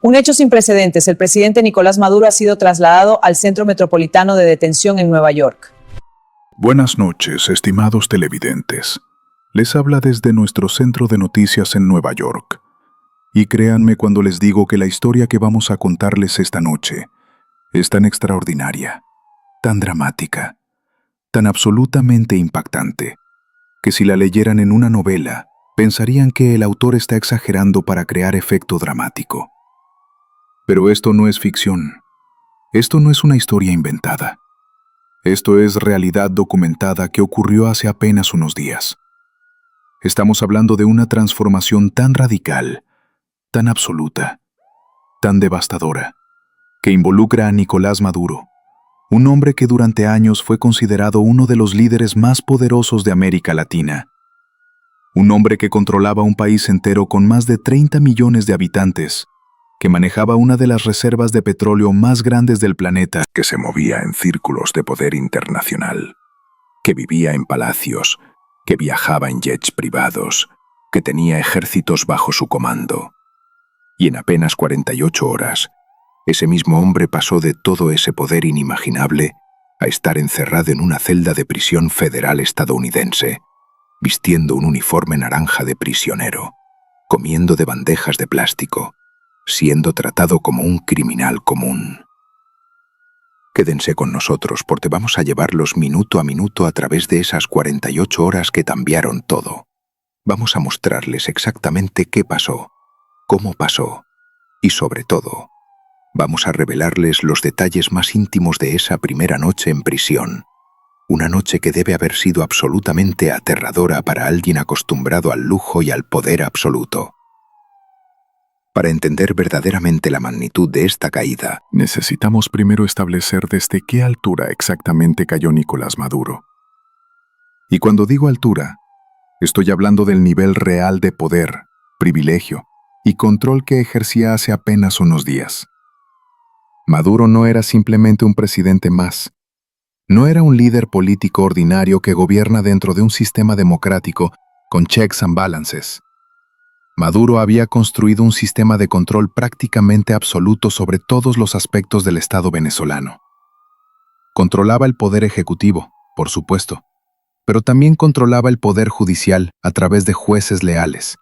Un hecho sin precedentes. El presidente Nicolás Maduro ha sido trasladado al Centro Metropolitano de Detención en Nueva York. Buenas noches, estimados televidentes. Les habla desde nuestro centro de noticias en Nueva York. Y créanme cuando les digo que la historia que vamos a contarles esta noche es tan extraordinaria, tan dramática, tan absolutamente impactante, que si la leyeran en una novela, pensarían que el autor está exagerando para crear efecto dramático. Pero esto no es ficción. Esto no es una historia inventada. Esto es realidad documentada que ocurrió hace apenas unos días. Estamos hablando de una transformación tan radical, tan absoluta, tan devastadora, que involucra a Nicolás Maduro, un hombre que durante años fue considerado uno de los líderes más poderosos de América Latina. Un hombre que controlaba un país entero con más de 30 millones de habitantes, que manejaba una de las reservas de petróleo más grandes del planeta, que se movía en círculos de poder internacional, que vivía en palacios, que viajaba en jets privados, que tenía ejércitos bajo su comando. Y en apenas 48 horas, ese mismo hombre pasó de todo ese poder inimaginable a estar encerrado en una celda de prisión federal estadounidense, vistiendo un uniforme naranja de prisionero, comiendo de bandejas de plástico, siendo tratado como un criminal común. Quédense con nosotros porque vamos a llevarlos minuto a minuto a través de esas 48 horas que cambiaron todo. Vamos a mostrarles exactamente qué pasó, cómo pasó y, sobre todo, vamos a revelarles los detalles más íntimos de esa primera noche en prisión. Una noche que debe haber sido absolutamente aterradora para alguien acostumbrado al lujo y al poder absoluto. Para entender verdaderamente la magnitud de esta caída, necesitamos primero establecer desde qué altura exactamente cayó Nicolás Maduro. Y cuando digo altura, estoy hablando del nivel real de poder, privilegio y control que ejercía hace apenas unos días. Maduro no era simplemente un presidente más. No era un líder político ordinario que gobierna dentro de un sistema democrático con checks and balances. Maduro había construido un sistema de control prácticamente absoluto sobre todos los aspectos del Estado venezolano. Controlaba el poder ejecutivo, por supuesto, pero también controlaba el poder judicial a través de jueces leales.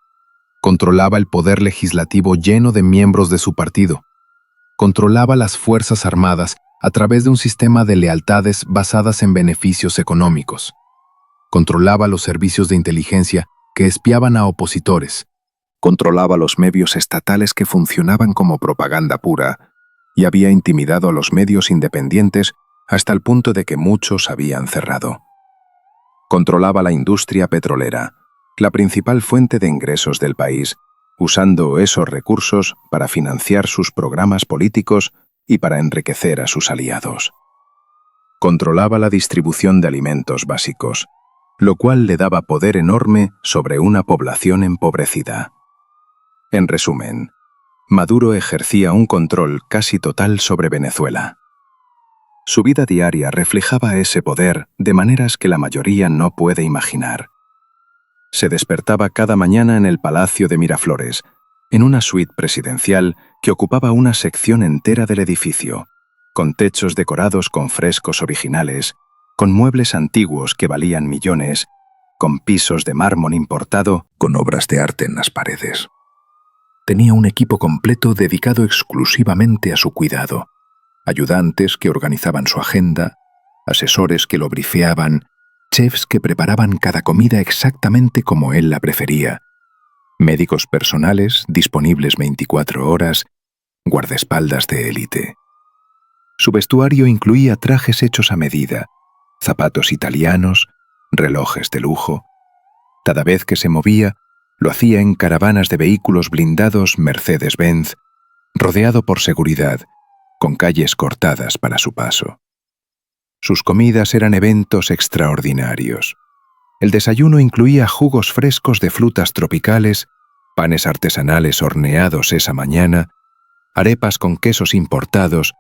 Controlaba el poder legislativo lleno de miembros de su partido. Controlaba las Fuerzas Armadas a través de un sistema de lealtades basadas en beneficios económicos. Controlaba los servicios de inteligencia que espiaban a opositores. Controlaba los medios estatales que funcionaban como propaganda pura y había intimidado a los medios independientes hasta el punto de que muchos habían cerrado. Controlaba la industria petrolera, la principal fuente de ingresos del país, usando esos recursos para financiar sus programas políticos y para enriquecer a sus aliados. Controlaba la distribución de alimentos básicos, lo cual le daba poder enorme sobre una población empobrecida. En resumen, Maduro ejercía un control casi total sobre Venezuela. Su vida diaria reflejaba ese poder de maneras que la mayoría no puede imaginar. Se despertaba cada mañana en el Palacio de Miraflores, en una suite presidencial que ocupaba una sección entera del edificio, con techos decorados con frescos originales, con muebles antiguos que valían millones, con pisos de mármol importado, con obras de arte en las paredes. Tenía un equipo completo dedicado exclusivamente a su cuidado, ayudantes que organizaban su agenda, asesores que lo brifeaban, chefs que preparaban cada comida exactamente como él la prefería, médicos personales disponibles 24 horas, guardaespaldas de élite. Su vestuario incluía trajes hechos a medida, zapatos italianos, relojes de lujo. Cada vez que se movía, lo hacía en caravanas de vehículos blindados Mercedes-Benz, rodeado por seguridad, con calles cortadas para su paso. Sus comidas eran eventos extraordinarios. El desayuno incluía jugos frescos de frutas tropicales, panes artesanales horneados esa mañana, arepas con quesos importados,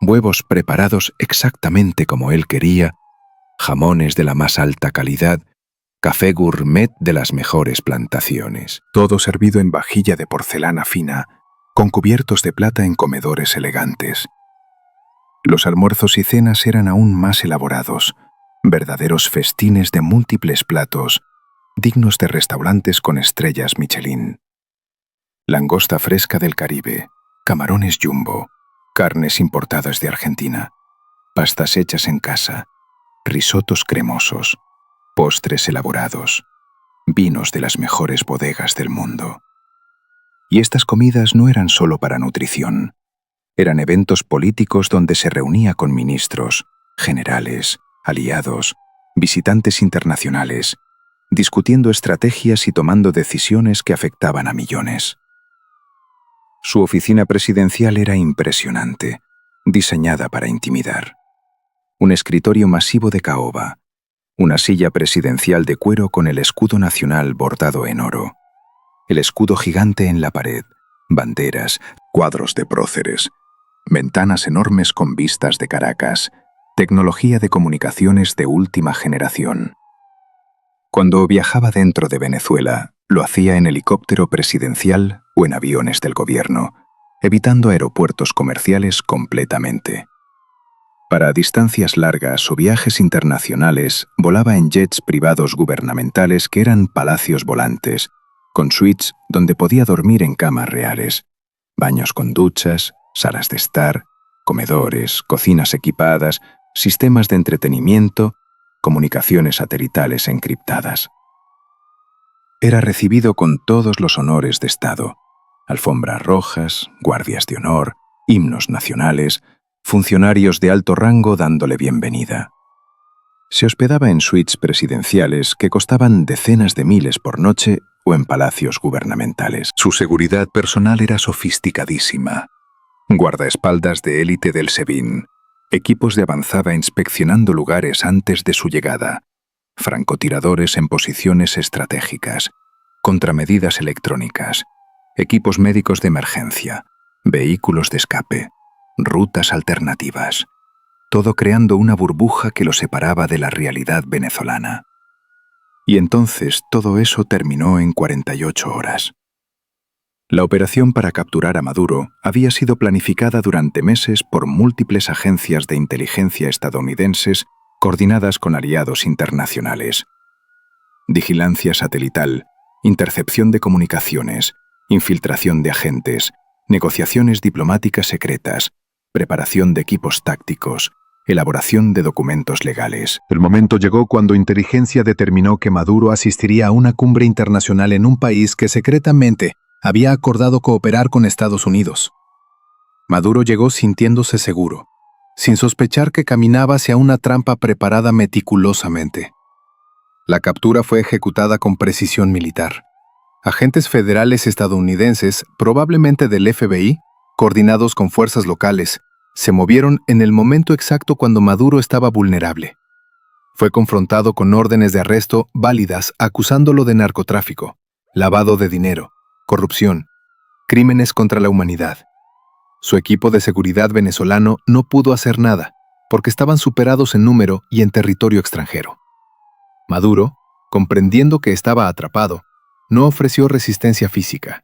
huevos preparados exactamente como él quería, jamones de la más alta calidad, café gourmet de las mejores plantaciones. Todo servido en vajilla de porcelana fina, con cubiertos de plata en comedores elegantes. Los almuerzos y cenas eran aún más elaborados, verdaderos festines de múltiples platos, dignos de restaurantes con estrellas Michelin. Langosta fresca del Caribe, camarones jumbo, carnes importadas de Argentina, pastas hechas en casa, risotos cremosos, postres elaborados, vinos de las mejores bodegas del mundo. Y estas comidas no eran solo para nutrición. Eran eventos políticos donde se reunía con ministros, generales, aliados, visitantes internacionales, discutiendo estrategias y tomando decisiones que afectaban a millones. Su oficina presidencial era impresionante, diseñada para intimidar. Un escritorio masivo de caoba, una silla presidencial de cuero con el escudo nacional bordado en oro, el escudo gigante en la pared, banderas, cuadros de próceres, ventanas enormes con vistas de Caracas, tecnología de comunicaciones de última generación. Cuando viajaba dentro de Venezuela, lo hacía en helicóptero presidencial o en aviones del gobierno, evitando aeropuertos comerciales completamente. Para distancias largas o viajes internacionales, volaba en jets privados gubernamentales que eran palacios volantes, con suites donde podía dormir en camas reales, baños con duchas, salas de estar, comedores, cocinas equipadas, sistemas de entretenimiento, comunicaciones satelitales encriptadas. Era recibido con todos los honores de Estado, alfombras rojas, guardias de honor, himnos nacionales, funcionarios de alto rango dándole bienvenida. Se hospedaba en suites presidenciales que costaban decenas de miles por noche o en palacios gubernamentales. Su seguridad personal era sofisticadísima. Guardaespaldas de élite del SEBIN, equipos de avanzada inspeccionando lugares antes de su llegada, francotiradores en posiciones estratégicas, contramedidas electrónicas, equipos médicos de emergencia, vehículos de escape, rutas alternativas, todo creando una burbuja que lo separaba de la realidad venezolana. Y entonces todo eso terminó en 48 horas. La operación para capturar a Maduro había sido planificada durante meses por múltiples agencias de inteligencia estadounidenses coordinadas con aliados internacionales. Vigilancia satelital, intercepción de comunicaciones, infiltración de agentes, negociaciones diplomáticas secretas, preparación de equipos tácticos, elaboración de documentos legales. El momento llegó cuando inteligencia determinó que Maduro asistiría a una cumbre internacional en un país que secretamente había acordado cooperar con Estados Unidos. Maduro llegó sintiéndose seguro, sin sospechar que caminaba hacia una trampa preparada meticulosamente. La captura fue ejecutada con precisión militar. Agentes federales estadounidenses, probablemente del FBI, coordinados con fuerzas locales, se movieron en el momento exacto cuando Maduro estaba vulnerable. Fue confrontado con órdenes de arresto válidas acusándolo de narcotráfico, lavado de dinero, corrupción, crímenes contra la humanidad. Su equipo de seguridad venezolano no pudo hacer nada, porque estaban superados en número y en territorio extranjero. Maduro, comprendiendo que estaba atrapado, no ofreció resistencia física.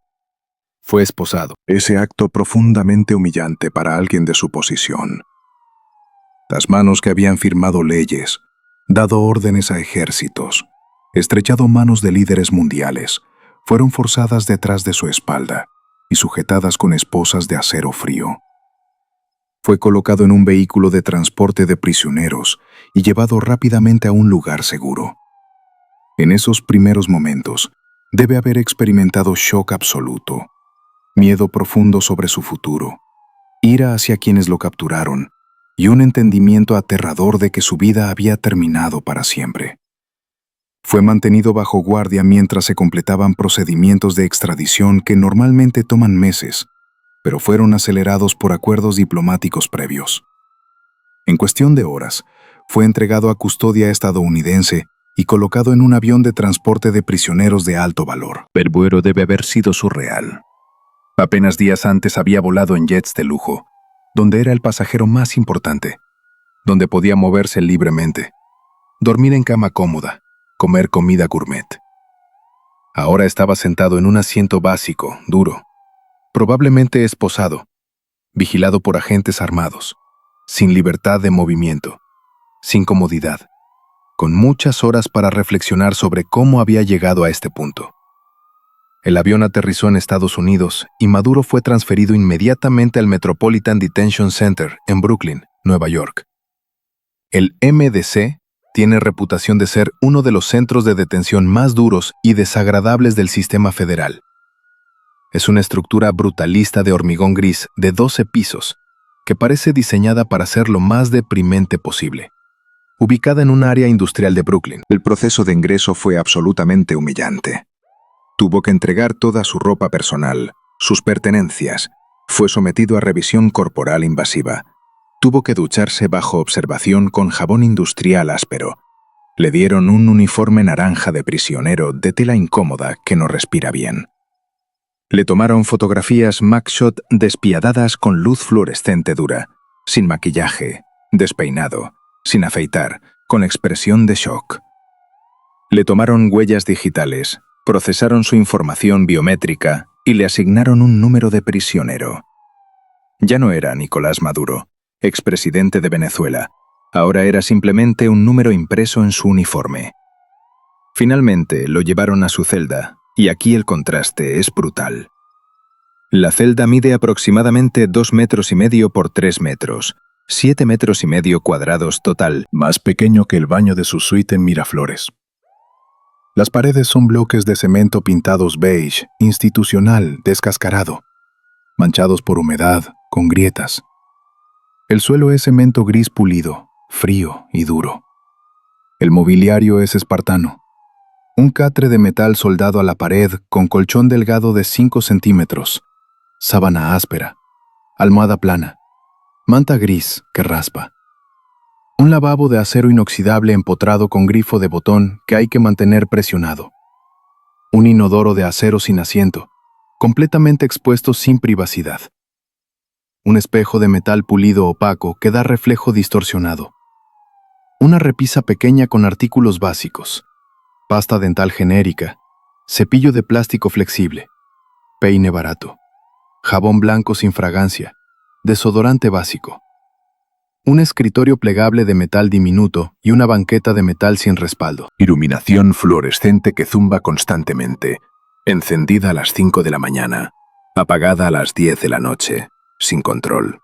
Fue esposado. Ese acto profundamente humillante para alguien de su posición. Las manos que habían firmado leyes, dado órdenes a ejércitos, estrechado manos de líderes mundiales, fueron forzadas detrás de su espalda y sujetadas con esposas de acero frío. Fue colocado en un vehículo de transporte de prisioneros y llevado rápidamente a un lugar seguro. En esos primeros momentos, debe haber experimentado shock absoluto, miedo profundo sobre su futuro, ira hacia quienes lo capturaron y un entendimiento aterrador de que su vida había terminado para siempre. Fue mantenido bajo guardia mientras se completaban procedimientos de extradición que normalmente toman meses, pero fueron acelerados por acuerdos diplomáticos previos. En cuestión de horas, fue entregado a custodia estadounidense y colocado en un avión de transporte de prisioneros de alto valor. El vuelo debe haber sido surreal. Apenas días antes había volado en jets de lujo, donde era el pasajero más importante, donde podía moverse libremente, dormir en cama cómoda, comer comida gourmet. Ahora estaba sentado en un asiento básico, duro, probablemente esposado, vigilado por agentes armados, sin libertad de movimiento, sin comodidad, con muchas horas para reflexionar sobre cómo había llegado a este punto. El avión aterrizó en Estados Unidos y Maduro fue transferido inmediatamente al Metropolitan Detention Center en Brooklyn, Nueva York. El MDC tiene reputación de ser uno de los centros de detención más duros y desagradables del sistema federal. Es una estructura brutalista de hormigón gris de 12 pisos, que parece diseñada para ser lo más deprimente posible. Ubicada en un área industrial de Brooklyn. El proceso de ingreso fue absolutamente humillante. Tuvo que entregar toda su ropa personal, sus pertenencias. Fue sometido a revisión corporal invasiva. Tuvo que ducharse bajo observación con jabón industrial áspero. Le dieron un uniforme naranja de prisionero de tela incómoda que no respira bien. Le tomaron fotografías mugshot despiadadas con luz fluorescente dura, sin maquillaje, despeinado, sin afeitar, con expresión de shock. Le tomaron huellas digitales, procesaron su información biométrica y le asignaron un número de prisionero. Ya no era Nicolás Maduro, expresidente de Venezuela. Ahora era simplemente un número impreso en su uniforme. Finalmente lo llevaron a su celda, y aquí el contraste es brutal. La celda mide aproximadamente 2,5 metros por 3 metros, 7,5 metros cuadrados total, Más pequeño que el baño de su suite en Miraflores. Las paredes son bloques de cemento pintados beige, institucional, descascarado, manchados por humedad, con grietas. El suelo es cemento gris pulido, frío y duro. El mobiliario es espartano. Un catre de metal soldado a la pared con colchón delgado de 5 centímetros, sábana áspera, almohada plana, manta gris que raspa. Un lavabo de acero inoxidable empotrado con grifo de botón que hay que mantener presionado. Un inodoro de acero sin asiento, completamente expuesto sin privacidad. Un espejo de metal pulido opaco que da reflejo distorsionado. Una repisa pequeña con artículos básicos. Pasta dental genérica, cepillo de plástico flexible, peine barato, jabón blanco sin fragancia, desodorante básico. Un escritorio plegable de metal diminuto y una banqueta de metal sin respaldo. Iluminación fluorescente que zumba constantemente, encendida a las 5 de la mañana, apagada a las 10 de la noche, sin control.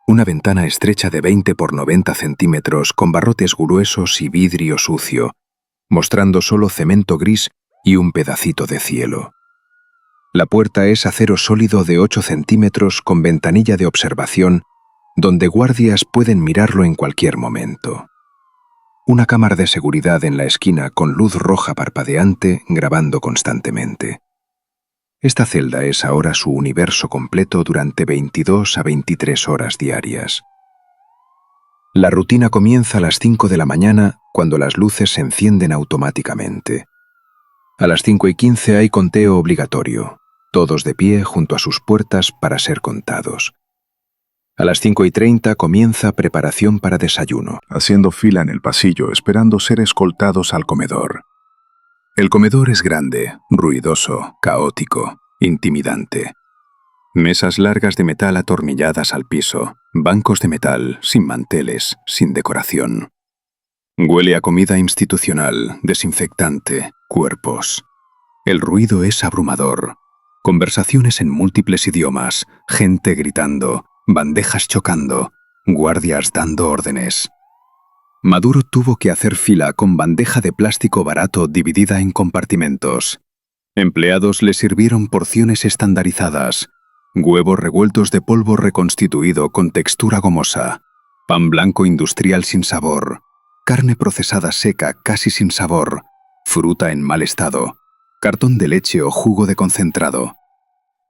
Una ventana estrecha de 20 por 90 centímetros con barrotes gruesos y vidrio sucio, mostrando solo cemento gris y un pedacito de cielo. La puerta es acero sólido de 8 centímetros con ventanilla de observación donde guardias pueden mirarlo en cualquier momento. Una cámara de seguridad en la esquina con luz roja parpadeante grabando constantemente. Esta celda es ahora su universo completo durante 22 a 23 horas diarias. La rutina comienza a las 5 de la mañana cuando las luces se encienden automáticamente. A las 5:15 hay conteo obligatorio, todos de pie junto a sus puertas para ser contados. A las 5:30 comienza preparación para desayuno, haciendo fila en el pasillo esperando ser escoltados al comedor. El comedor es grande, ruidoso, caótico, intimidante. Mesas largas de metal atornilladas al piso, bancos de metal, sin manteles, sin decoración. Huele a comida institucional, desinfectante, cuerpos. El ruido es abrumador. Conversaciones en múltiples idiomas, gente gritando, bandejas chocando, guardias dando órdenes. Maduro tuvo que hacer fila con bandeja de plástico barato dividida en compartimentos. Empleados le sirvieron porciones estandarizadas, huevos revueltos de polvo reconstituido con textura gomosa, pan blanco industrial sin sabor, carne procesada seca casi sin sabor, fruta en mal estado, cartón de leche o jugo de concentrado.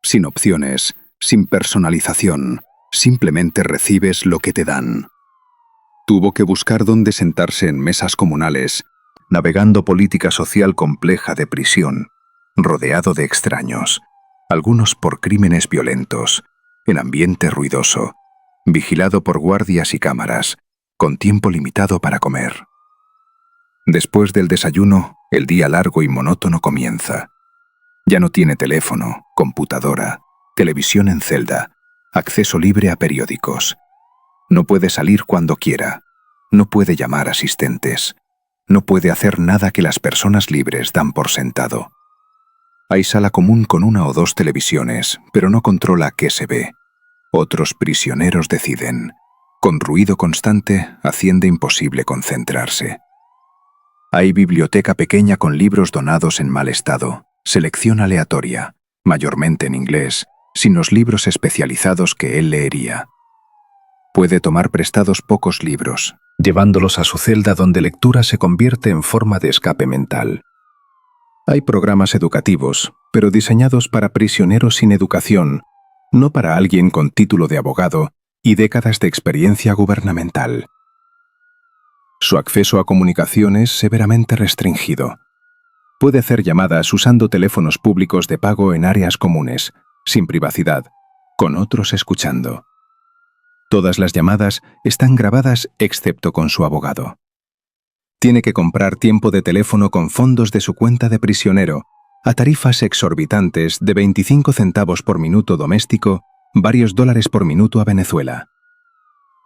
Sin opciones, sin personalización, simplemente recibes lo que te dan. Tuvo que buscar dónde sentarse en mesas comunales, navegando política social compleja de prisión, rodeado de extraños, algunos por crímenes violentos, en ambiente ruidoso, vigilado por guardias y cámaras, con tiempo limitado para comer. Después del desayuno, el día largo y monótono comienza. Ya no tiene teléfono, computadora, televisión en celda, acceso libre a periódicos. No puede salir cuando quiera, no puede llamar asistentes, no puede hacer nada que las personas libres dan por sentado. Hay sala común con 1 o 2 televisiones, pero no controla qué se ve. Otros prisioneros deciden. Con ruido constante, haciendo imposible concentrarse. Hay biblioteca pequeña con libros donados en mal estado, selección aleatoria, mayormente en inglés, sin los libros especializados que él leería. Puede tomar prestados pocos libros, llevándolos a su celda donde lectura se convierte en forma de escape mental. Hay programas educativos, pero diseñados para prisioneros sin educación, no para alguien con título de abogado y décadas de experiencia gubernamental. Su acceso a comunicación es severamente restringido. Puede hacer llamadas usando teléfonos públicos de pago en áreas comunes, sin privacidad, con otros escuchando. Todas las llamadas están grabadas excepto con su abogado. Tiene que comprar tiempo de teléfono con fondos de su cuenta de prisionero, a tarifas exorbitantes de 25 centavos por minuto doméstico, varios dólares por minuto a Venezuela.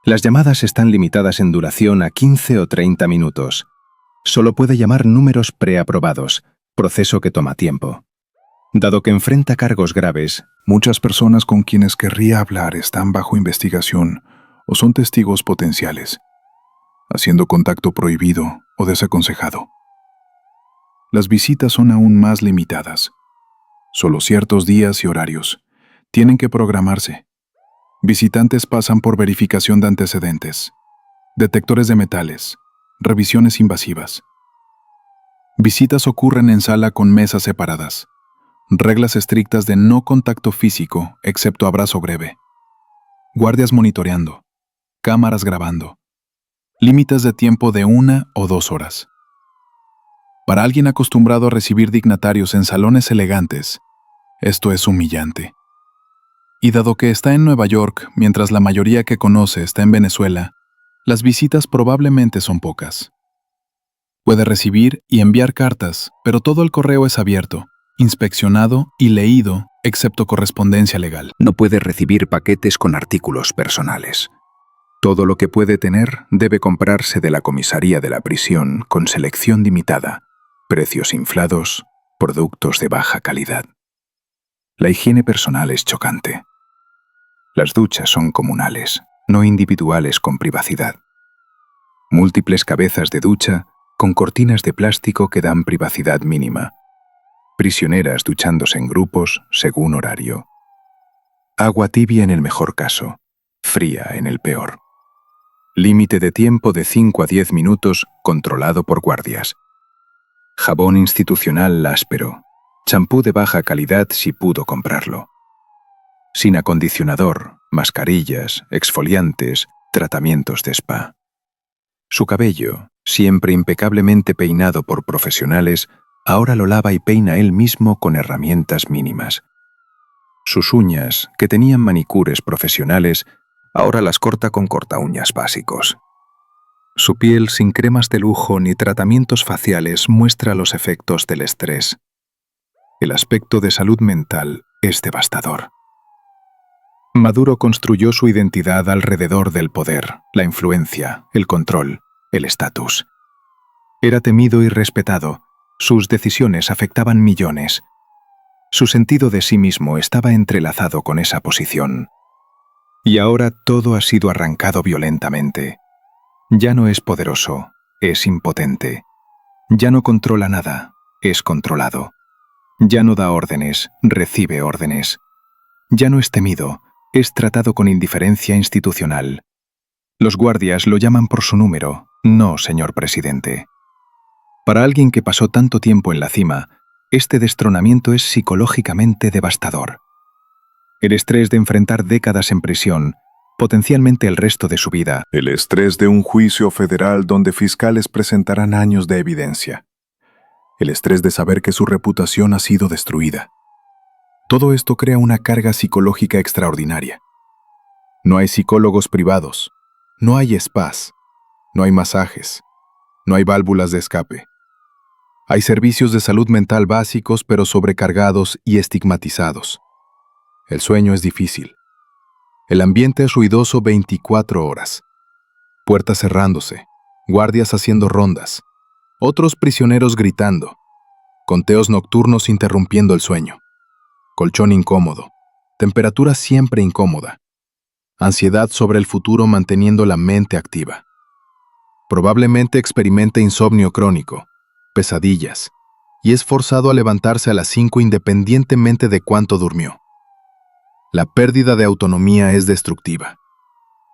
Las llamadas están limitadas en duración a 15 o 30 minutos. Solo puede llamar números preaprobados, proceso que toma tiempo. Dado que enfrenta cargos graves, Muchas personas con quienes querría hablar están bajo investigación o son testigos potenciales, haciendo contacto prohibido o desaconsejado. Las visitas son aún más limitadas. Solo ciertos días y horarios. Tienen que programarse. Visitantes pasan por verificación de antecedentes, detectores de metales, revisiones invasivas. Visitas ocurren en sala con mesas separadas. Reglas estrictas de no contacto físico, excepto abrazo breve. Guardias monitoreando. Cámaras grabando. Límites de tiempo de 1 o 2 horas. Para alguien acostumbrado a recibir dignatarios en salones elegantes, esto es humillante. Y dado que está en Nueva York, mientras la mayoría que conoce está en Venezuela, las visitas probablemente son pocas. Puede recibir y enviar cartas, pero todo el correo es abierto, inspeccionado y leído, excepto correspondencia legal. no puede recibir paquetes con artículos personales. Todo lo que puede tener debe comprarse de la comisaría de la prisión con selección limitada, precios inflados, productos de baja calidad. La higiene personal es chocante. Las duchas son comunales, no individuales con privacidad. Múltiples cabezas de ducha con cortinas de plástico que dan privacidad mínima. Prisioneras duchándose en grupos según horario. Agua tibia en el mejor caso, fría en el peor. Límite de tiempo de 5 a 10 minutos controlado por guardias. Jabón institucional áspero. Champú de baja calidad si pudo comprarlo. Sin acondicionador, mascarillas, exfoliantes, tratamientos de spa. Su cabello, siempre impecablemente peinado por profesionales, ahora lo lava y peina él mismo con herramientas mínimas. Sus uñas, que tenían manicures profesionales, ahora las corta con cortaúñas básicos. Su piel sin cremas de lujo ni tratamientos faciales muestra los efectos del estrés. El aspecto de salud mental es devastador. Maduro construyó su identidad alrededor del poder, la influencia, el control, el estatus. Era temido y respetado. Sus decisiones afectaban millones. Su sentido de sí mismo estaba entrelazado con esa posición. Y ahora todo ha sido arrancado violentamente. Ya no es poderoso, es impotente. Ya no controla nada, es controlado. Ya no da órdenes, recibe órdenes. Ya no es temido, es tratado con indiferencia institucional. Los guardias lo llaman por su número, no señor presidente. Para alguien que pasó tanto tiempo en la cima, este destronamiento es psicológicamente devastador. El estrés de enfrentar décadas en prisión, potencialmente el resto de su vida. El estrés de un juicio federal donde fiscales presentarán años de evidencia. El estrés de saber que su reputación ha sido destruida. Todo esto crea una carga psicológica extraordinaria. No hay psicólogos privados, no hay spas, no hay masajes, no hay válvulas de escape. Hay servicios de salud mental básicos pero sobrecargados y estigmatizados. El sueño es difícil. El ambiente es ruidoso 24 horas. Puertas cerrándose, guardias haciendo rondas, otros prisioneros gritando, conteos nocturnos interrumpiendo el sueño, colchón incómodo, temperatura siempre incómoda, ansiedad sobre el futuro manteniendo la mente activa. Probablemente experimente insomnio crónico, pesadillas, y es forzado a levantarse a las 5 independientemente de cuánto durmió. La pérdida de autonomía es destructiva.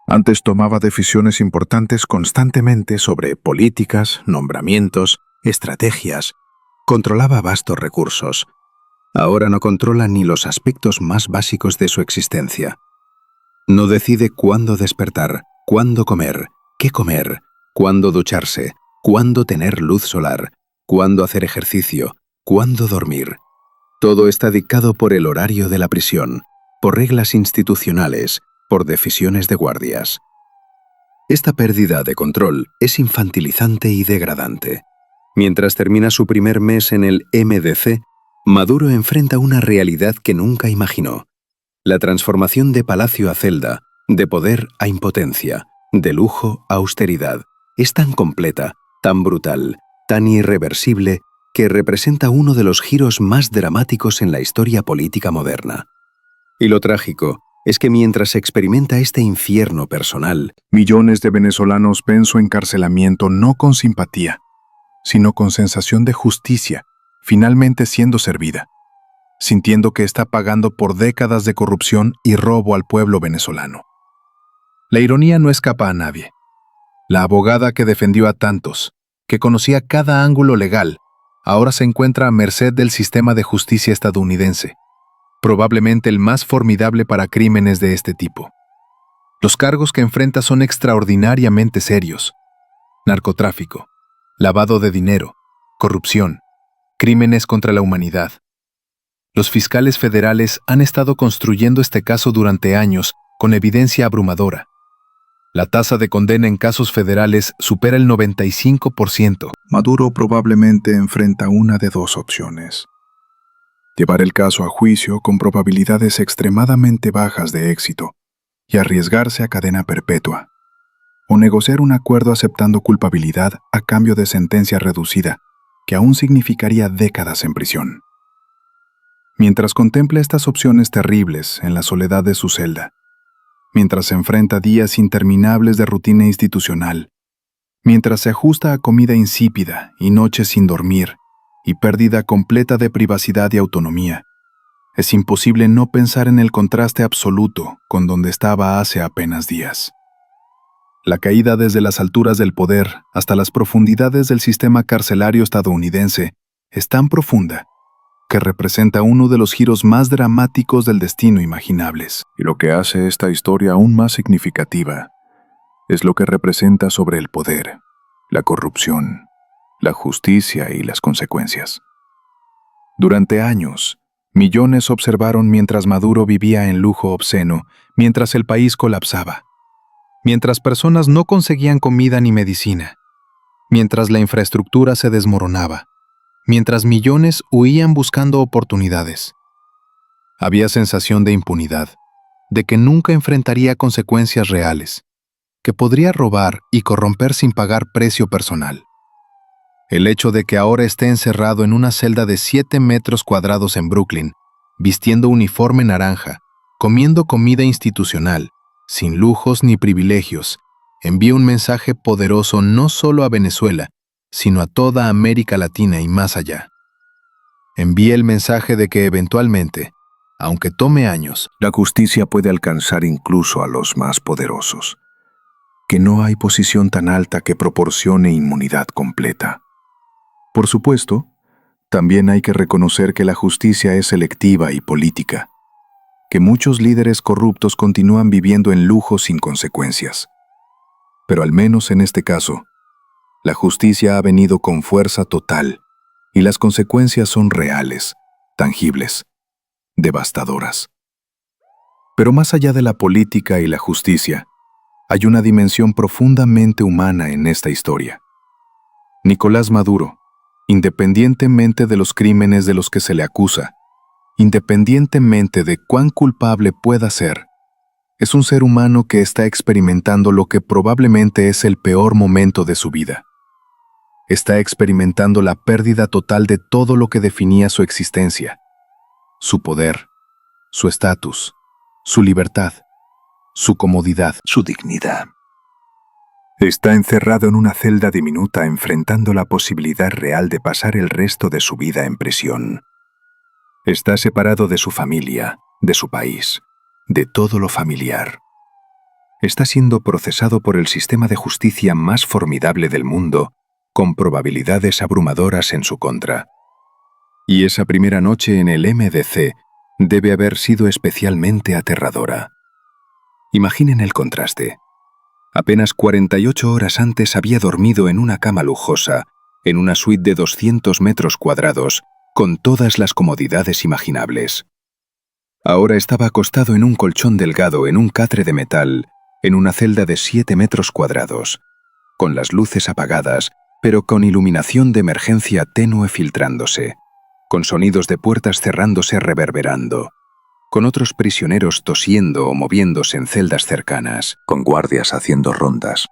Antes tomaba decisiones importantes constantemente sobre políticas, nombramientos, estrategias. Controlaba vastos recursos. Ahora no controla ni los aspectos más básicos de su existencia. No decide cuándo despertar, cuándo comer, qué comer, cuándo ducharse, cuándo tener luz solar, cuándo hacer ejercicio, cuándo dormir. Todo está dictado por el horario de la prisión, por reglas institucionales, por decisiones de guardias. Esta pérdida de control es infantilizante y degradante. Mientras termina su primer mes en el MDC, Maduro enfrenta una realidad que nunca imaginó. La transformación de palacio a celda, de poder a impotencia, de lujo a austeridad, es tan completa, tan brutal, tan irreversible, que representa uno de los giros más dramáticos en la historia política moderna. Y lo trágico es que mientras experimenta este infierno personal, millones de venezolanos ven su encarcelamiento no con simpatía, sino con sensación de justicia, finalmente siendo servida, sintiendo que está pagando por décadas de corrupción y robo al pueblo venezolano. La ironía no escapa a nadie. La abogada que defendió a tantos, que conocía cada ángulo legal, ahora se encuentra a merced del sistema de justicia estadounidense, probablemente el más formidable para crímenes de este tipo. Los cargos que enfrenta son extraordinariamente serios: narcotráfico, lavado de dinero, corrupción, crímenes contra la humanidad. Los fiscales federales han estado construyendo este caso durante años con evidencia abrumadora. La tasa de condena en casos federales supera el 95%. Maduro probablemente enfrenta una de dos opciones: llevar el caso a juicio con probabilidades extremadamente bajas de éxito y arriesgarse a cadena perpetua, o negociar un acuerdo aceptando culpabilidad a cambio de sentencia reducida, que aún significaría décadas en prisión. Mientras contempla estas opciones terribles en la soledad de su celda, mientras se enfrenta a días interminables de rutina institucional, mientras se ajusta a comida insípida y noches sin dormir, y pérdida completa de privacidad y autonomía, es imposible no pensar en el contraste absoluto con donde estaba hace apenas días. La caída desde las alturas del poder hasta las profundidades del sistema carcelario estadounidense es tan profunda que representa uno de los giros más dramáticos del destino imaginables. Y lo que hace esta historia aún más significativa es lo que representa sobre el poder, la corrupción, la justicia y las consecuencias. Durante años, millones observaron mientras Maduro vivía en lujo obsceno, mientras el país colapsaba, mientras personas no conseguían comida ni medicina, mientras la infraestructura se desmoronaba, mientras millones huían buscando oportunidades. Había sensación de impunidad, de que nunca enfrentaría consecuencias reales, que podría robar y corromper sin pagar precio personal. El hecho de que ahora esté encerrado en una celda de 7 metros cuadrados en Brooklyn, vistiendo uniforme naranja, comiendo comida institucional, sin lujos ni privilegios, envía un mensaje poderoso no solo a Venezuela, sino a toda América Latina y más allá. Envía el mensaje de que eventualmente, aunque tome años, la justicia puede alcanzar incluso a los más poderosos, que no hay posición tan alta que proporcione inmunidad completa. Por supuesto, también hay que reconocer que la justicia es selectiva y política, que muchos líderes corruptos continúan viviendo en lujo sin consecuencias. Pero al menos en este caso, la justicia ha venido con fuerza total y las consecuencias son reales, tangibles, devastadoras. Pero más allá de la política y la justicia, hay una dimensión profundamente humana en esta historia. Nicolás Maduro, independientemente de los crímenes de los que se le acusa, independientemente de cuán culpable pueda ser, es un ser humano que está experimentando lo que probablemente es el peor momento de su vida. Está experimentando la pérdida total de todo lo que definía su existencia: su poder, su estatus, su libertad, su comodidad, su dignidad. Está encerrado en una celda diminuta enfrentando la posibilidad real de pasar el resto de su vida en prisión. Está separado de su familia, de su país, de todo lo familiar. Está siendo procesado por el sistema de justicia más formidable del mundo, con probabilidades abrumadoras en su contra. Y esa primera noche en el MDC debe haber sido especialmente aterradora. Imaginen el contraste. Apenas 48 horas antes había dormido en una cama lujosa, en una suite de 200 metros cuadrados, con todas las comodidades imaginables. Ahora estaba acostado en un colchón delgado en un catre de metal, en una celda de 7 metros cuadrados, con las luces apagadas, pero con iluminación de emergencia tenue filtrándose, con sonidos de puertas cerrándose reverberando, con otros prisioneros tosiendo o moviéndose en celdas cercanas, con guardias haciendo rondas,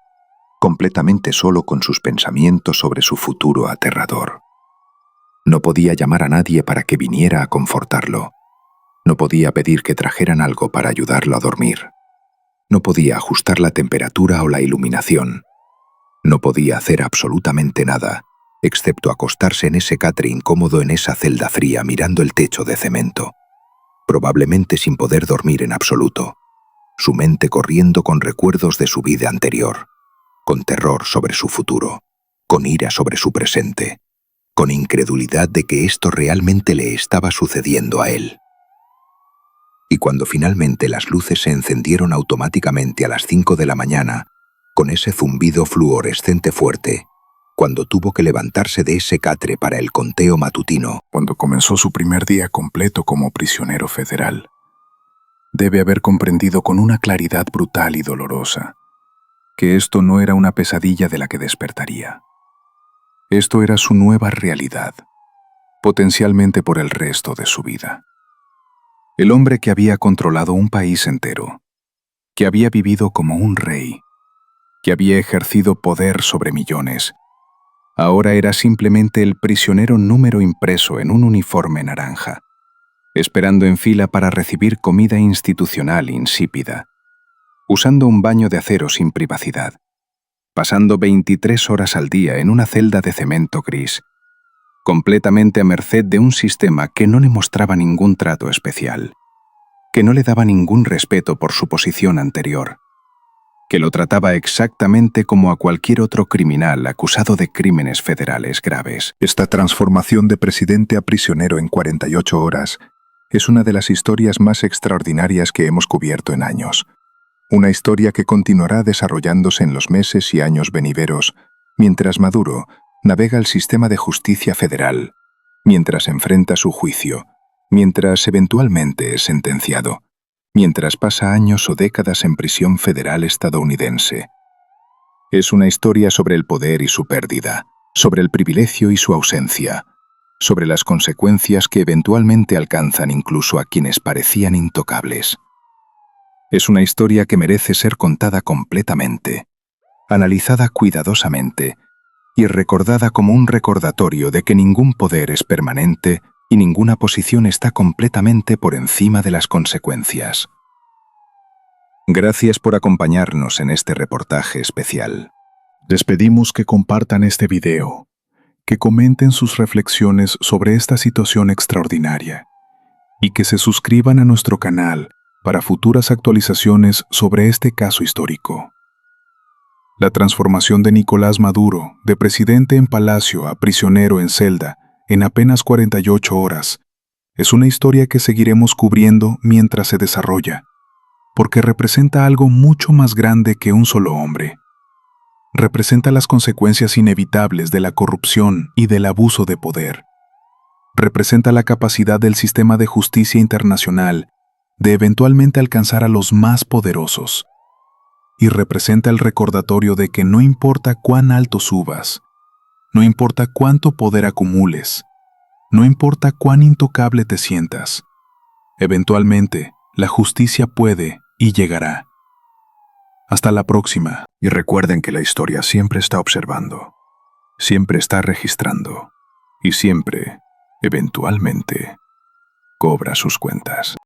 completamente solo con sus pensamientos sobre su futuro aterrador. No podía llamar a nadie para que viniera a confortarlo. No podía pedir que trajeran algo para ayudarlo a dormir. No podía ajustar la temperatura o la iluminación. No podía hacer absolutamente nada, excepto acostarse en ese catre incómodo en esa celda fría mirando el techo de cemento, probablemente sin poder dormir en absoluto, su mente corriendo con recuerdos de su vida anterior, con terror sobre su futuro, con ira sobre su presente, con incredulidad de que esto realmente le estaba sucediendo a él. Y cuando finalmente las luces se encendieron automáticamente a las 5 de la mañana, con ese zumbido fluorescente fuerte, cuando tuvo que levantarse de ese catre para el conteo matutino, Cuando comenzó su primer día completo como prisionero federal, debe haber comprendido con una claridad brutal y dolorosa que esto no era una pesadilla de la que despertaría. Esto era su nueva realidad, potencialmente por el resto de su vida. El hombre que había controlado un país entero, que había vivido como un rey, que había ejercido poder sobre millones, ahora era simplemente el prisionero número impreso en un uniforme naranja, esperando en fila para recibir comida institucional insípida, usando un baño de acero sin privacidad, pasando 23 horas al día en una celda de cemento gris, completamente a merced de un sistema que no le mostraba ningún trato especial, que no le daba ningún respeto por su posición anterior, que lo trataba exactamente como a cualquier otro criminal acusado de crímenes federales graves. Esta transformación de presidente a prisionero en 48 horas es una de las historias más extraordinarias que hemos cubierto en años. Una historia que continuará desarrollándose en los meses y años venideros, mientras Maduro navega el sistema de justicia federal, mientras enfrenta su juicio, mientras eventualmente es sentenciado, mientras pasa años o décadas en prisión federal estadounidense. Es una historia sobre el poder y su pérdida, sobre el privilegio y su ausencia, sobre las consecuencias que eventualmente alcanzan incluso a quienes parecían intocables. Es una historia que merece ser contada completamente, analizada cuidadosamente y recordada como un recordatorio de que ningún poder es permanente y ninguna posición está completamente por encima de las consecuencias. Gracias por acompañarnos en este reportaje especial. Les pedimos que compartan este video, que comenten sus reflexiones sobre esta situación extraordinaria y que se suscriban a nuestro canal para futuras actualizaciones sobre este caso histórico. La transformación de Nicolás Maduro, de presidente en palacio a prisionero en celda, en apenas 48 horas, es una historia que seguiremos cubriendo mientras se desarrolla, porque representa algo mucho más grande que un solo hombre. Representa las consecuencias inevitables de la corrupción y del abuso de poder. Representa la capacidad del sistema de justicia internacional de eventualmente alcanzar a los más poderosos. Y representa el recordatorio de que no importa cuán alto subas, no importa cuánto poder acumules, no importa cuán intocable te sientas, Eventualmente, la justicia puede y llegará. Hasta la próxima. Y recuerden que la historia siempre está observando, siempre está registrando y siempre, eventualmente, cobra sus cuentas.